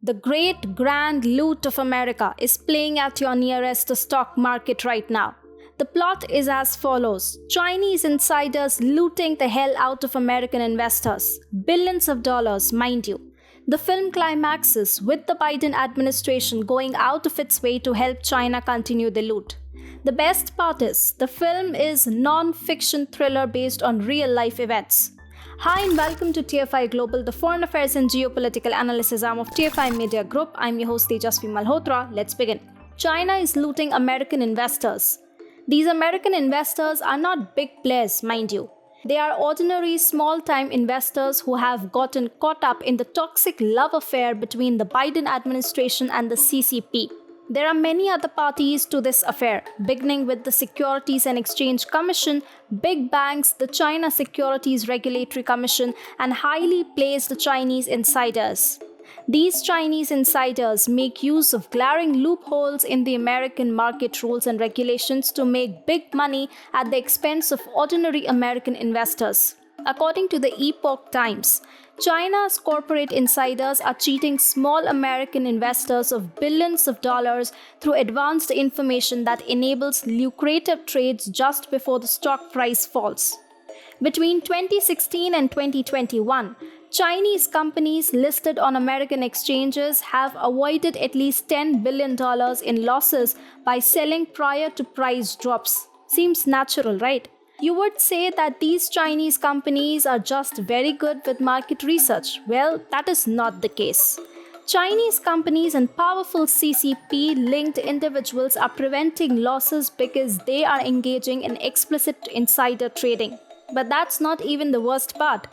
The great grand loot of America is playing at your nearest stock market right now. The plot is as follows: Chinese insiders looting the hell out of American investors. Billions of dollars, mind you. The film climaxes with the Biden administration going out of its way to help China continue the loot. The best part is, the film is non-fiction thriller based on real-life events. Hi and welcome to TFI Global, the foreign affairs and geopolitical analysis arm of TFI Media Group. I'm your host Tejasvi Malhotra. Let's begin. China is looting American investors. These American investors are not big players, mind you. They are ordinary small-time investors who have gotten caught up in the toxic love affair between the Biden administration and the CCP. There are many other parties to this affair, beginning with the Securities and Exchange Commission, big banks, the China Securities Regulatory Commission, and highly placed Chinese insiders. These Chinese insiders make use of glaring loopholes in the American market rules and regulations to make big money at the expense of ordinary American investors. According to the Epoch Times, China's corporate insiders are cheating small American investors of billions of dollars through advanced information that enables lucrative trades just before the stock price falls. Between 2016 and 2021, Chinese companies listed on American exchanges have avoided at least $10 billion in losses by selling prior to price drops. Seems natural, right? You would say that these Chinese companies are just very good with market research. Well, that is not the case. Chinese companies and powerful CCP-linked individuals are preventing losses because they are engaging in explicit insider trading. But that's not even the worst part.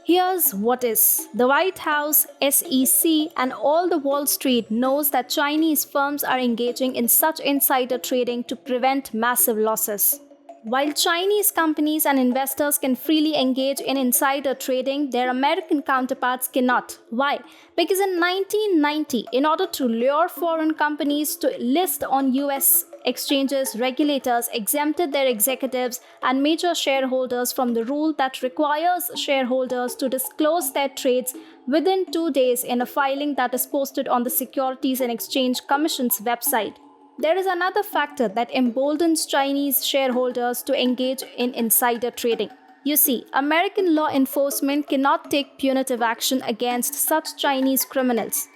Here's what is. The White House, SEC, and all the Wall Street knows that Chinese firms are engaging in such insider trading to prevent massive losses. While Chinese companies and investors can freely engage in insider trading, their American counterparts cannot. Why? Because in 1990, in order to lure foreign companies to list on US exchanges, regulators exempted their executives and major shareholders from the rule that requires shareholders to disclose their trades within 2 days in a filing that is posted on the Securities and Exchange Commission's website. There is another factor that emboldens Chinese shareholders to engage in insider trading. You see, American law enforcement cannot take punitive action against such Chinese criminals.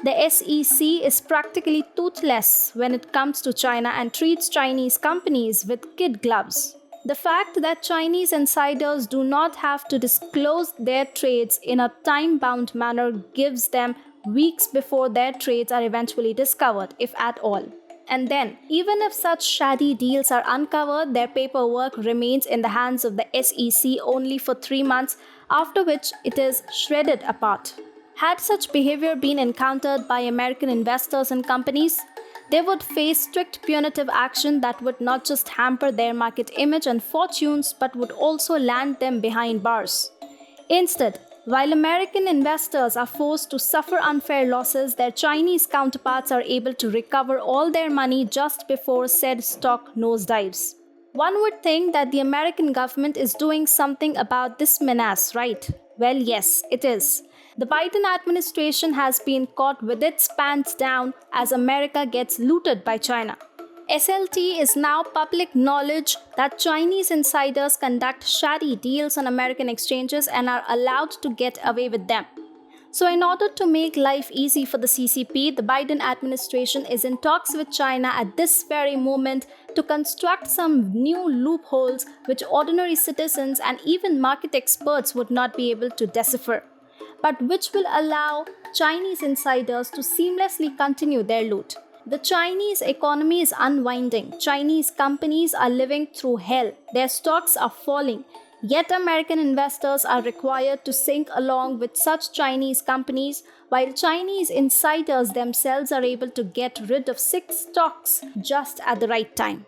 The SEC is practically toothless when it comes to China and treats Chinese companies with kid gloves. The fact that Chinese insiders do not have to disclose their trades in a time-bound manner gives them weeks before their trades are eventually discovered, if at all. And then, even if such shady deals are uncovered, their paperwork remains in the hands of the SEC only for 3 months, after which it is shredded apart. Had such behavior been encountered by American investors and companies, they would face strict punitive action that would not just hamper their market image and fortunes, but would also land them behind bars. Instead, while American investors are forced to suffer unfair losses, their Chinese counterparts are able to recover all their money just before said stock nosedives. One would think that the American government is doing something about this menace, right? Well, yes, it is. The Biden administration has been caught with its pants down as America gets looted by China. SLT is now public knowledge that Chinese insiders conduct shady deals on American exchanges and are allowed to get away with them. So in order to make life easy for the CCP, the Biden administration is in talks with China at this very moment to construct some new loopholes which ordinary citizens and even market experts would not be able to decipher, but which will allow Chinese insiders to seamlessly continue their loot. The Chinese economy is unwinding. Chinese companies are living through hell. Their stocks are falling. Yet American investors are required to sink along with such Chinese companies, while Chinese insiders themselves are able to get rid of 6 stocks just at the right time.